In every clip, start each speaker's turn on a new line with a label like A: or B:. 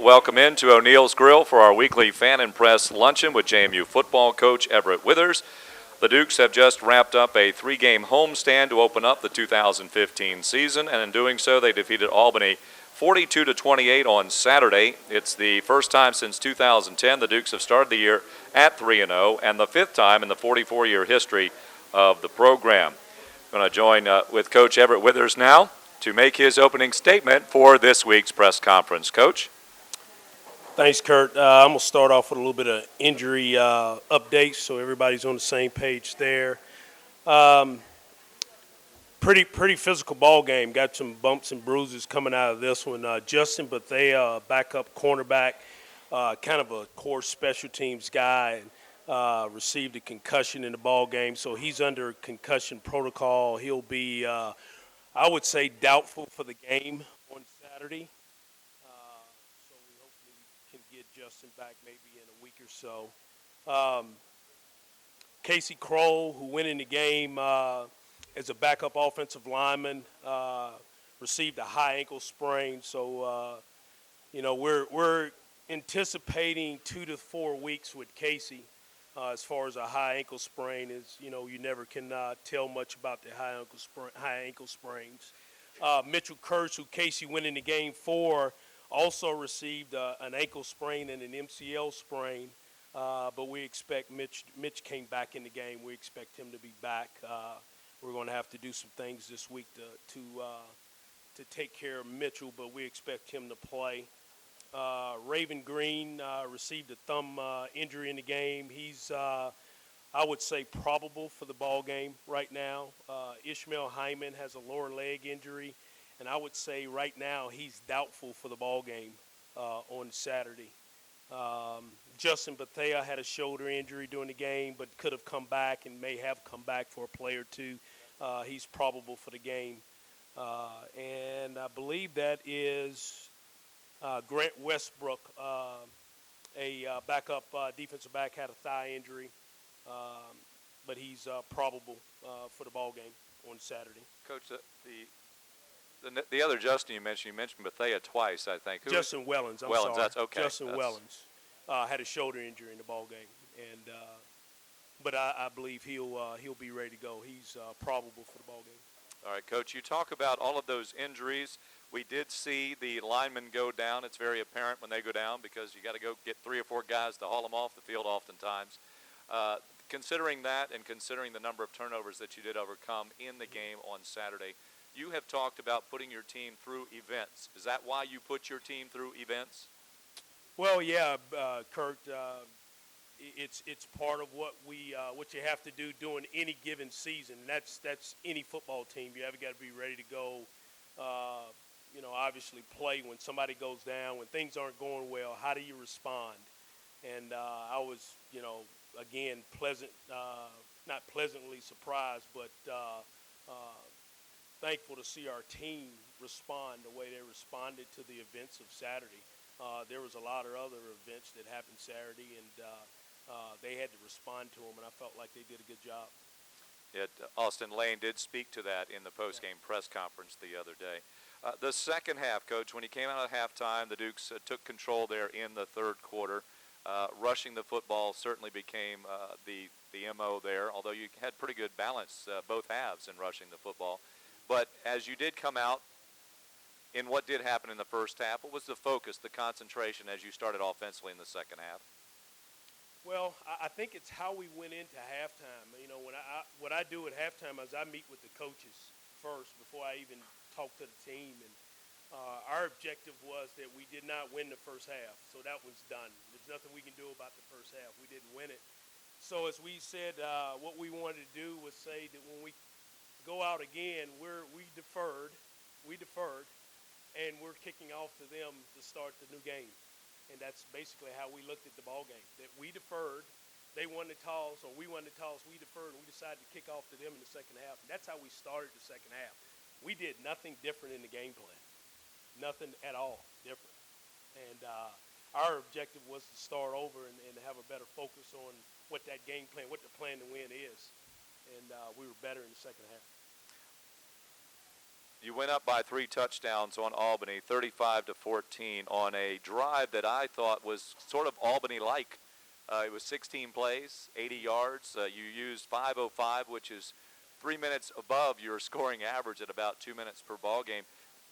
A: Welcome into O'Neill's Grill for our weekly Fan and Press Luncheon with JMU football coach Everett Withers. The Dukes have just wrapped up a 3-game homestand to open up the 2015 season, and in doing so, they defeated Albany 42-28 on Saturday. It's the first time since 2010 the Dukes have started the year at 3-0, and the 5th time in the 44-year history of the program. I'm going to join with Coach Everett Withers now to make his opening statement for this week's press conference. Coach?
B: Thanks, Kurt. I'm going to start off with a little bit of injury updates so everybody's on the same page there. Pretty physical ball game. Got some bumps and bruises coming out of this one. Justin Bethea, backup cornerback, kind of a core special teams guy, received a concussion in the ball game, so he's under concussion protocol. He'll be, I would say, doubtful for the game on Saturday. So we hopefully can get Justin back maybe in a week or so. Casey Kroll, who went in the game as a backup offensive lineman, received a high ankle sprain. So, we're anticipating 2 to 4 weeks with Casey. As far as a high ankle sprain is, you never can tell much about the high ankle sprains. Mitchell Kurtz, who Casey went in the game for, also received an ankle sprain and an MCL sprain. But we expect Mitch came back in the game. We expect him to be back. We're going to have to do some things this week to take care of Mitchell, but we expect him to play. Raven Green received a thumb injury in the game. He's, I would say, probable for the ball game right now. Ishmael Hyman has a lower leg injury, and I would say right now he's doubtful for the ball game on Saturday. Justin Bethea had a shoulder injury during the game, but could have come back and may have come back for a play or two. He's probable for the game. And I believe that is Grant Westbrook, a backup defensive back, had a thigh injury, but he's probable for the ball game on Saturday.
A: Coach, the other Justin you mentioned Bethea twice, I think.
B: Justin Wellens. I'm
A: sorry.
B: That's
A: okay.
B: Justin Wellens had a shoulder injury in the ball game, and but I believe he'll be ready to go. He's probable for the ball game.
A: All right, Coach, you talk about all of those injuries. We did see the linemen go down. It's very apparent when they go down because you got to go get 3 or 4 guys to haul them off the field oftentimes. Considering that and considering the number of turnovers that you did overcome in the game on Saturday, you have talked about putting your team through events. Is that why you put your team through events?
B: Well, yeah, Kurt. It's part of what you have to do during any given season. That's any football team. You have got to be ready to go. Obviously play when somebody goes down, when things aren't going well. How do you respond? And I was, again, not pleasantly surprised, but thankful to see our team respond the way they responded to the events of Saturday. There was a lot of other events that happened Saturday, and they had to respond to them, and I felt like they did a good job.
A: Austin Lane did speak to that in the post-game press conference the other day. The second half, Coach, when you came out at halftime, the Dukes took control there in the third quarter. Rushing the football certainly became the MO there, although you had pretty good balance both halves in rushing the football. But as you did come out in what did happen in the first half, what was the focus, the concentration as you started offensively in the second half?
B: Well, I think it's how we went into halftime. What I do at halftime is I meet with the coaches first before I even talk to the team. And our objective was that we did not win the first half, so that was done. There's nothing we can do about the first half. We didn't win it. So as we said, what we wanted to do was say that when we go out again, we deferred, and we're kicking off to them to start the new game. And that's basically how we looked at the ball game, that we deferred. They won the toss, or we won the toss. We deferred, and we decided to kick off to them in the second half. And that's how we started the second half. We did nothing different in the game plan, nothing at all different. And our objective was to start over and have a better focus on what that game plan, what the plan to win is. And we were better in the second half.
A: You went up by 3 touchdowns on Albany, 35-14, on a drive that I thought was sort of Albany-like. It was 16 plays, 80 yards. You used 5:05, which is 3 minutes above your scoring average at about 2 minutes per ball game.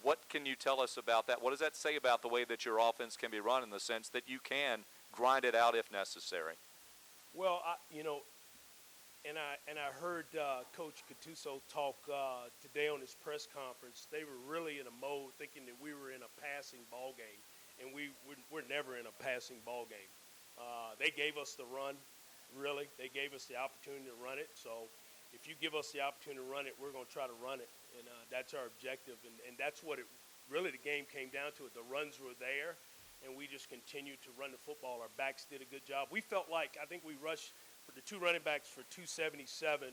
A: What can you tell us about that? What does that say about the way that your offense can be run in the sense that you can grind it out if necessary?
B: Well, and I heard Coach Gattuso talk today on his press conference. They were really in a mode thinking that we were in a passing ball game, and we're never in a passing ball game. They gave us the run, really. They gave us the opportunity to run it. So if you give us the opportunity to run it, we're going to try to run it, and that's our objective. And that's what the game came down to. The runs were there, and we just continued to run the football. Our backs did a good job. We felt like, I think we rushed for the 2 running backs for 277,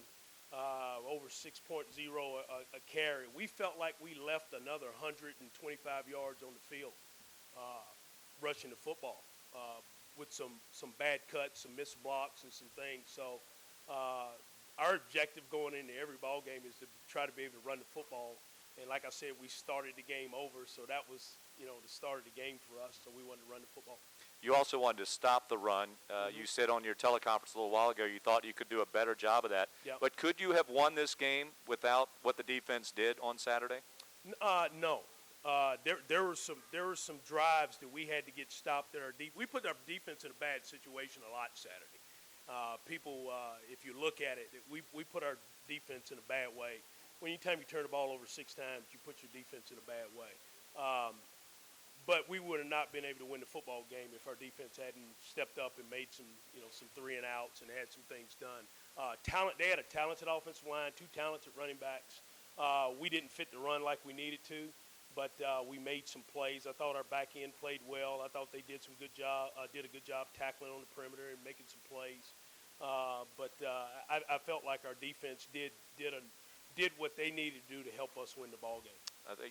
B: over 6.0 a carry. We felt like we left another 125 yards on the field rushing the football with some bad cuts, some missed blocks, and some things. So our objective going into every ball game is to try to be able to run the football. And like I said, we started the game over, so that was, the start of the game for us, so we wanted to run the football.
A: You also wanted to stop the run. You said on your teleconference a little while ago you thought you could do a better job of that.
B: Yep.
A: But could you have won this game without what the defense did on Saturday?
B: No. There were some drives that we had to get stopped that we put our defense in a bad situation a lot Saturday. If you look at it, we put our defense in a bad way. Anytime you turn the ball over 6 times, you put your defense in a bad way. But we would have not been able to win the football game if our defense hadn't stepped up and made some 3-and-outs and had some things done. They had a talented offensive line, 2 talented running backs. We didn't fit the run like we needed to, but we made some plays. I thought our back end played well. I thought they did a good job tackling on the perimeter and making some plays. But I felt like our defense did what they needed to do to help us win the ball game.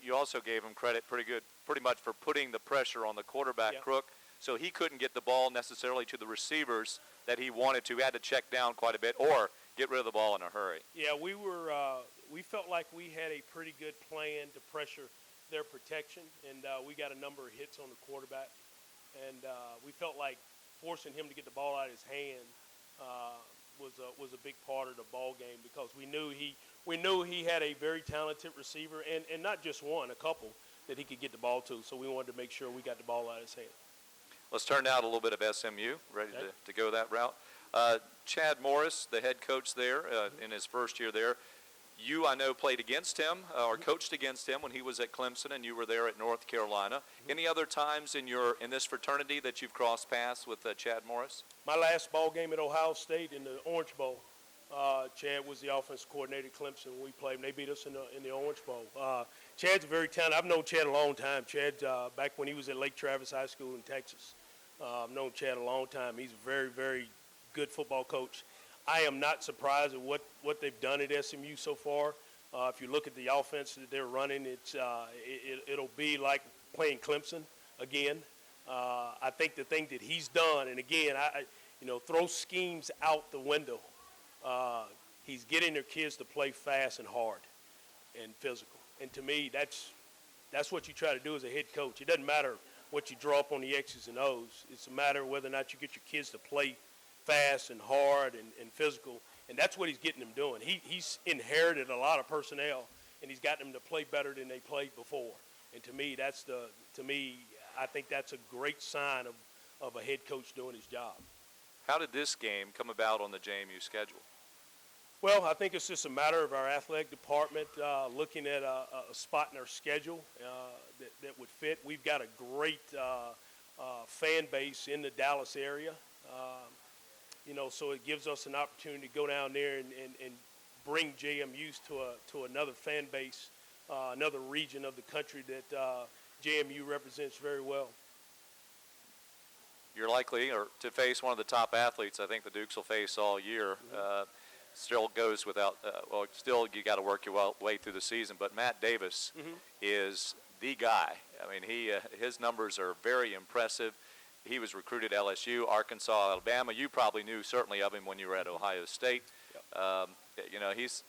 A: You also gave him credit pretty much for putting the pressure on the quarterback, Crook, so he couldn't get the ball necessarily to the receivers that he wanted to. He had to check down quite a bit or get rid of the ball in a hurry.
B: Yeah, we felt like we had a pretty good plan to pressure their protection, and we got a number of hits on the quarterback. And we felt like forcing him to get the ball out of his hand was a big part of the ball game because we knew he had a very talented receiver and not just one, a couple that he could get the ball to. So we wanted to make sure we got the ball out of his hand.
A: Let's turn now to a little bit of SMU, ready to go that route. Chad Morris, the head coach there in his first year there. You, I know, played against him or coached against him when he was at Clemson, and you were there at North Carolina. Any other times in this fraternity that you've crossed paths with Chad Morris?
B: My last ball game at Ohio State in the Orange Bowl. Chad was the offensive coordinator at Clemson when we played, and they beat us in the Orange Bowl. Chad's a very talented. I've known Chad a long time. Chad, back when he was at Lake Travis High School in Texas, I've known Chad a long time. He's a very, very good football coach. I am not surprised at what they've done at SMU so far. If you look at the offense that they're running, it'll be like playing Clemson again. I think the thing that he's done, and again, throw schemes out the window. He's getting their kids to play fast and hard and physical. And to me, that's what you try to do as a head coach. It doesn't matter what you draw up on the X's and O's. It's a matter of whether or not you get your kids to play fast and hard and physical, and that's what he's getting them doing. He's inherited a lot of personnel, and he's got them to play better than they played before. And to me, I think that's a great sign of a head coach doing his job.
A: How did this game come about on the JMU schedule?
B: Well, I think it's just a matter of our athletic department looking at a spot in our schedule that would fit. We've got a great fan base in the Dallas area. So it gives us an opportunity to go down there and bring JMUs to another fan base, another region of the country that JMU represents very well.
A: You're likely to face one of the top athletes I think the Dukes will face all year. Still goes without, still you got to work your way through the season, but Matt Davis is the guy. I mean, his numbers are very impressive. He was recruited at LSU, Arkansas, Alabama. You probably knew certainly of him when you were at Ohio State.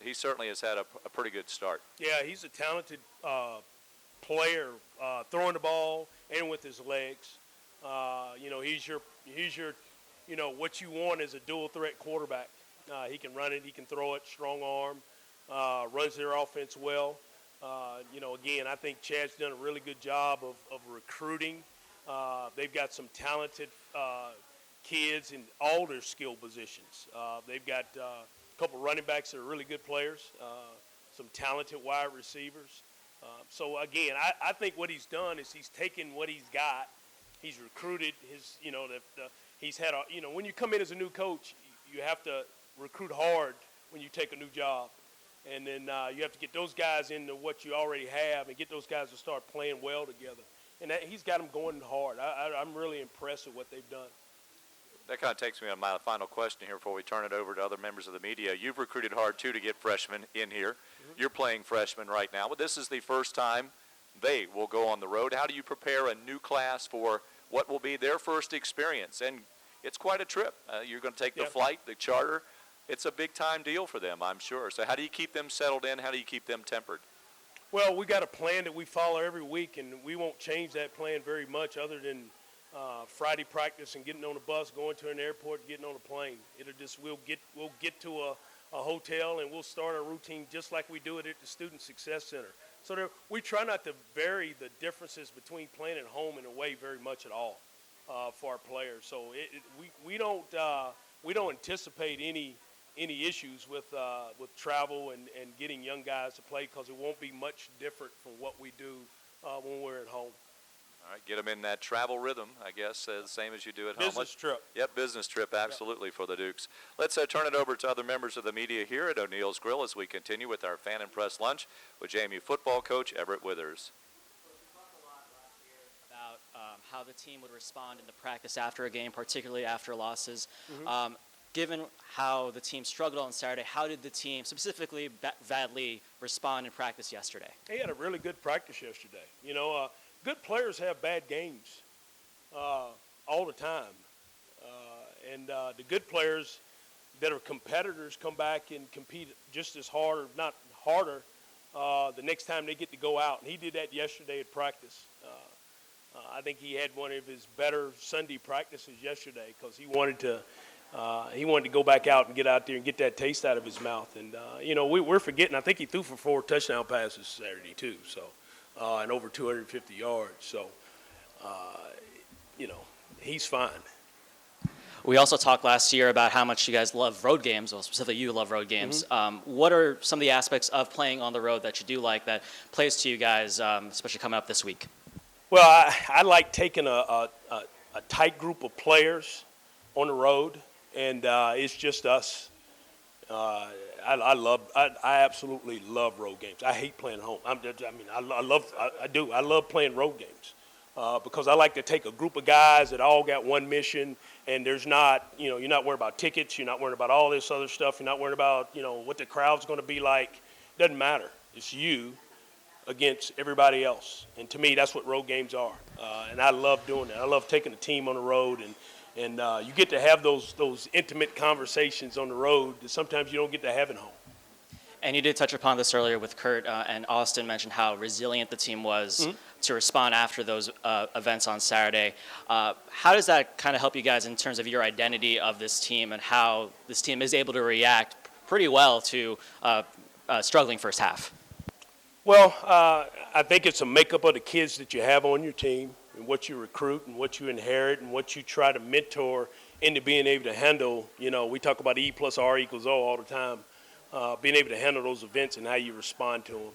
A: He certainly has had a pretty good start.
B: Yeah, he's a talented player, throwing the ball and with his legs. He's your, what you want is a dual threat quarterback. He can run it, he can throw it, strong arm, runs their offense well. Again, I think Chad's done a really good job of recruiting. They've got some talented kids in all their skill positions. They've got a couple running backs that are really good players, some talented wide receivers. So again, I think what he's done is he's taken what he's got. He's recruited his, he's had when you come in as a new coach, you have to recruit hard when you take a new job. And then you have to get those guys into what you already have and get those guys to start playing well together. And he's got them going hard. I'm really impressed with what they've done.
A: That kind of takes me on my final question here before we turn it over to other members of the media. You've recruited hard, too, to get freshmen in here. Mm-hmm. You're playing freshmen right now, but this is the first time they will go on the road. How do you prepare a new class for what will be their first experience? And it's quite a trip. You're going to take the flight, the charter. It's a big-time deal for them, I'm sure. So how do you keep them settled in? How do you keep them tempered?
B: Well, we got a plan that we follow every week, and we won't change that plan very much other than Friday practice and getting on a bus, going to an airport, getting on a plane. We'll get to a hotel, and we'll start our routine just like we do it at the Student Success Center. So we try not to vary the differences between playing at home and away very much at all for our players. So we don't anticipate any issues with travel and getting young guys to play, because it won't be much different from what we do when we're at home.
A: All right, get them in that travel rhythm, I guess, the same as you do at home.
B: Business trip.
A: Yep, business trip, absolutely, for the Dukes. Let's turn it over to other members of the media here at O'Neill's Grill as we continue with our Fan and Press Lunch with JMU football coach Everett Withers.
C: About how the team would respond in the practice after a game, particularly after losses.
B: Mm-hmm.
C: Given how the team struggled on Saturday, how did the team, specifically Vad Lee, respond in practice yesterday?
B: They had a really good practice yesterday. Good players have bad games all the time. And the good players that are competitors come back and compete just as hard, or not harder, the next time they get to go out. And he did that yesterday at practice. I think he had one of his better Sunday practices yesterday, because he wanted to go back out and get out there and get that taste out of his mouth. And, we're forgetting, I think he threw for 4 touchdown passes Saturday too, so, and over 250 yards. So, he's fine.
C: We also talked last year about how much you guys love road games, well, specifically you love road games. Mm-hmm. What are some of the aspects of playing on the road that you do like that plays to you guys, especially coming up this week?
B: Well, I like taking a tight group of players on the road, and it's just us. I absolutely love road games. I hate playing home. I love playing road games because I like to take a group of guys that all got one mission, and there's not, you're not worried about tickets, you're not worried about all this other stuff, you're not worried about, what the crowd's going to be like. Doesn't matter. It's you against everybody else, and to me, that's what road games are. And I love doing that. I love taking a team on the road, and you get to have those intimate conversations on the road that sometimes you don't get to have at home.
C: And you did touch upon this earlier with Kurt and Austin mentioned how resilient the team was to respond after those events on Saturday. How does that kind of help you guys in terms of your identity of this team and how this team is able to react pretty well to struggling first half?
B: Well, I think it's a makeup of the kids that you have on your team, and what you recruit and what you inherit and what you try to mentor into being able to handle. We talk about E plus R equals O all the time, being able to handle those events and how you respond to them.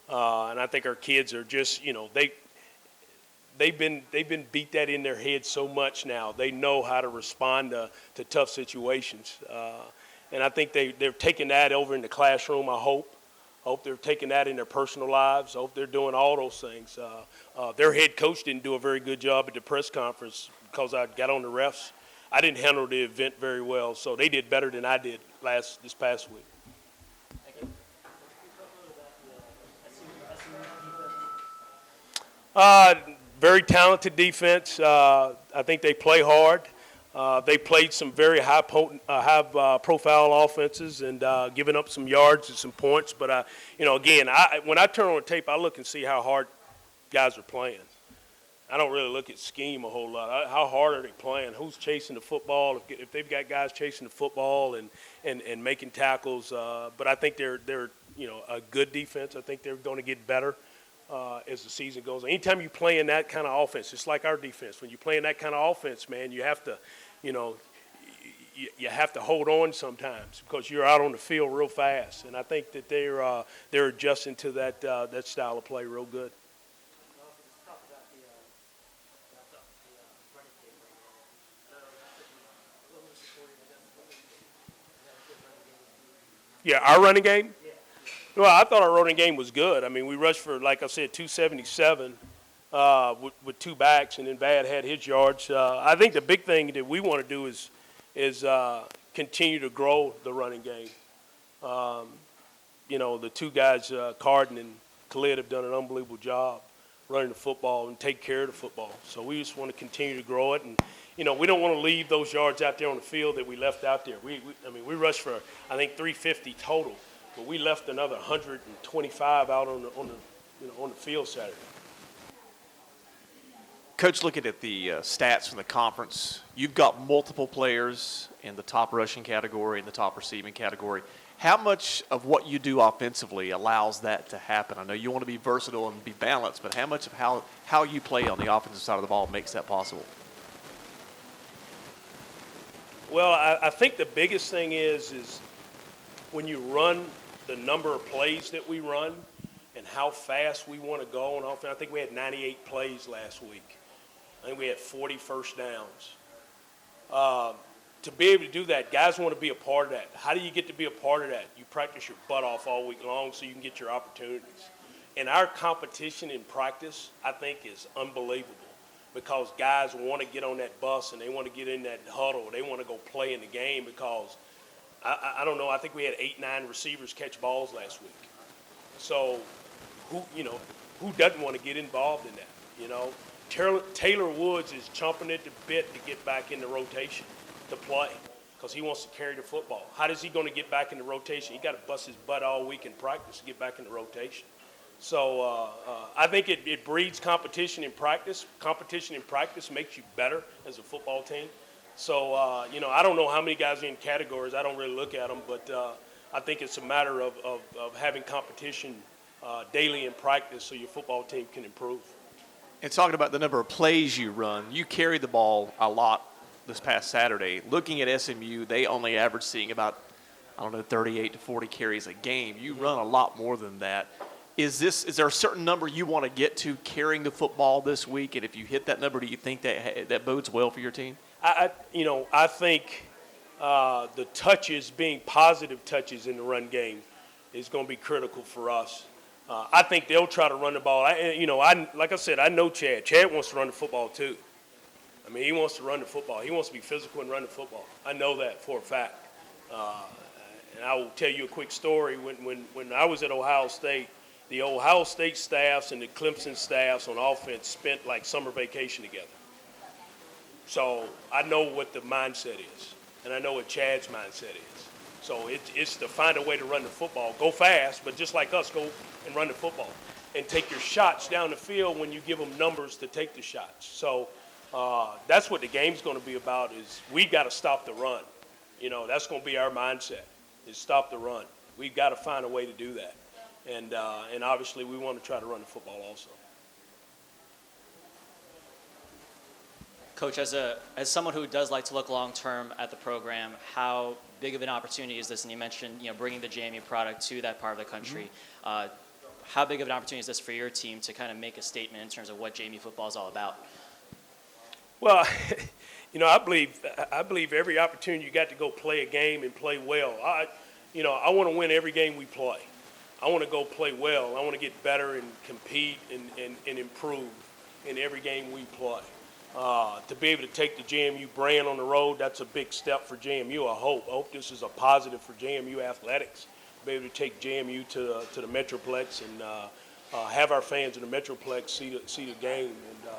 B: And I think our kids are just, they've been beat that in their head so much now. They know how to respond to tough situations. And I think they're taking that over in the classroom, I hope. I hope they're taking that in their personal lives. I hope they're doing all those things. Their head coach didn't do a very good job at the press conference because I got on the refs. I didn't handle the event very well, so they did better than I did this past week. Very talented defense. I think they play hard. They played some very high-profile offenses and giving up some yards and some points. But, again, when I turn on the tape, I look and see how hard guys are playing. I don't really look at scheme a whole lot. How hard are they playing? Who's chasing the football? If they've got guys chasing the football and making tackles. But I think they're a good defense. I think they're going to get better as the season goes on. Anytime you play in that kind of offense, it's like our defense. When you play in that kind of offense, man, you have to, you have to hold on sometimes because you're out on the field real fast. And I think that they're adjusting to that style of play real good. Yeah, our running game? Well, I thought our running game was good. I mean, we rushed for, like I said, 277 with two backs, and then Vad had his yards. I think the big thing that we want to do is continue to grow the running game. The two guys, Carden and Khalid, have done an unbelievable job running the football and take care of the football. So we just want to continue to grow it. And, we don't want to leave those yards out there on the field that we left out there. We rushed for, I think, 350 total, but we left another 125 out on the field Saturday.
D: Coach, looking at the stats from the conference, you've got multiple players in the top rushing category and the top receiving category. How much of what you do offensively allows that to happen? I know you want to be versatile and be balanced, but how much of how you play on the offensive side of the ball makes that possible?
B: Well, I think the biggest thing is when you run the number of plays that we run and how fast we want to go on offense. I think we had 98 plays last week. I think we had 40 first downs. To be able to do that, guys want to be a part of that. How do you get to be a part of that? You practice your butt off all week long so you can get your opportunities. And our competition in practice, I think, is unbelievable because guys want to get on that bus and they want to get in that huddle. They want to go play in the game because, I don't know, I think we had 8-9 receivers catch balls last week. So who doesn't want to get involved in that, Taylor Woods is chomping at the bit to get back in the rotation to play because he wants to carry the football. How is he going to get back in the rotation? He got to bust his butt all week in practice to get back in the rotation. So I think it breeds competition in practice. Competition in practice makes you better as a football team. So, I don't know how many guys are in categories. I don't really look at them, but I think it's a matter of having competition daily in practice so your football team can improve.
D: And talking about the number of plays you run, you carried the ball a lot this past Saturday. Looking at SMU, they only average seeing about, 38 to 40 carries a game. You run a lot more than that. Is there a certain number you want to get to carrying the football this week? And if you hit that number, do you think that bodes well for your team?
B: I think the touches, being positive touches in the run game, is going to be critical for us. I think they'll try to run the ball. Like I said, I know Chad. Chad wants to run the football too. He wants to run the football. He wants to be physical and run the football. I know that for a fact. And I will tell you a quick story. When I was at Ohio State, the Ohio State staffs and the Clemson staffs on offense spent like summer vacation together. So I know what the mindset is, and I know what Chad's mindset is. So it's to find a way to run the football. Go fast, but just like us, go and run the football. And take your shots down the field when you give them numbers to take the shots. So that's what the game's going to be about is we got to stop the run. That's going to be our mindset is stop the run. We've got to find a way to do that. And obviously we want to try to run the football also.
C: Coach, as someone who does like to look long-term at the program, how big of an opportunity is this? And you mentioned, bringing the JMU product to that part of the country. Mm-hmm. How big of an opportunity is this for your team to kind of make a statement in terms of what JMU football is all about?
B: Well, I believe every opportunity you got to go play a game and play well. I want to win every game we play. I want to go play well. I want to get better and compete and improve in every game we play. To be able to take the JMU brand on the road, that's a big step for JMU, I hope. I hope this is a positive for JMU athletics. To be able to take JMU to the Metroplex and have our fans in the Metroplex see the game. And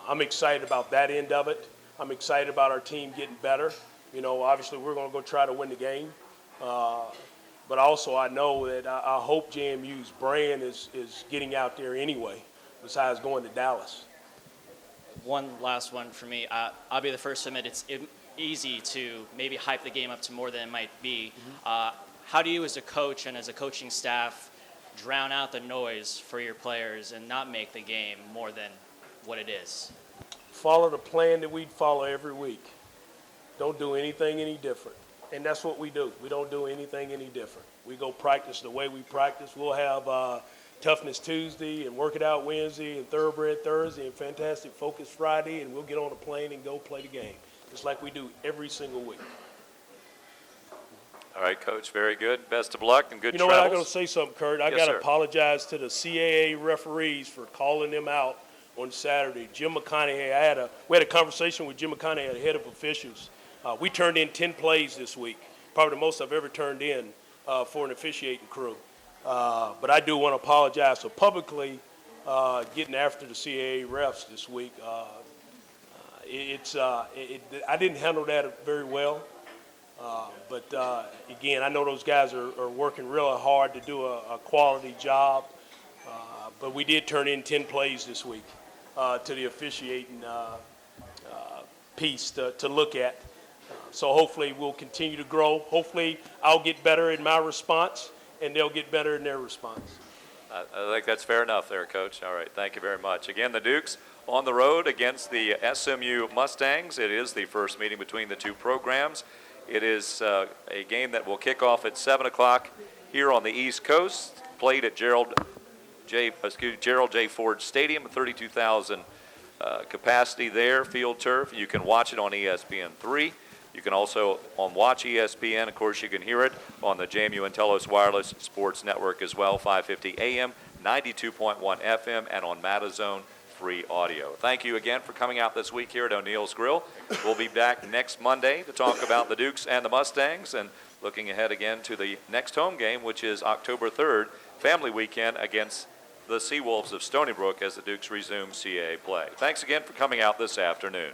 B: I'm excited about that end of it. I'm excited about our team getting better. You know, obviously we're going to go try to win the game. But also I know that I hope JMU's brand is getting out there anyway, besides going to Dallas.
C: One last one for me. I'll be the first to admit it's easy to maybe hype the game up to more than it might be. How do you as a coach and as a coaching staff drown out the noise for your players and not make the game more than what it is?
B: Follow the plan that we follow every week. Don't do anything any different. And that's what we do. We don't do anything any different. We go practice the way we practice. We'll have Toughness Tuesday and Work It Out Wednesday and Thoroughbred Thursday and Fantastic Focus Friday, and we'll get on a plane and go play the game, just like we do every single week.
A: All right, Coach, very good. Best of luck and good
B: You know what, I
A: travels.
B: got to say something, Kurt. I
A: Yes,
B: got to
A: sir.
B: apologize to the CAA referees for calling them out on Saturday. Jim McConaughey, we had a conversation with Jim McConaughey, the head of officials. We turned in 10 plays this week, probably the most I've ever turned in for an officiating crew. But I do want to apologize for publicly getting after the CAA refs this week. I didn't handle that very well. But again, I know those guys are working really hard to do a quality job. But we did turn in 10 plays this week to the officiating piece to look at. So hopefully we'll continue to grow. Hopefully I'll get better in my response, and they'll get better in their response.
A: I think that's fair enough there, Coach. All right, thank you very much. Again, the Dukes on the road against the SMU Mustangs. It is the first meeting between the two programs. It is a game that will kick off at 7 o'clock here on the East Coast, played at Gerald J. Ford Stadium, 32,000 capacity there, field turf. You can watch it on ESPN3. You can also watch ESPN. Of course, you can hear it on the JMU Intellos Wireless Sports Network as well, 550 AM, 92.1 FM, and on Matazone free audio. Thank you again for coming out this week here at O'Neill's Grill. We'll be back next Monday to talk about the Dukes and the Mustangs, and looking ahead again to the next home game, which is October 3rd, family weekend against the Seawolves of Stony Brook as the Dukes resume CAA play. Thanks again for coming out this afternoon.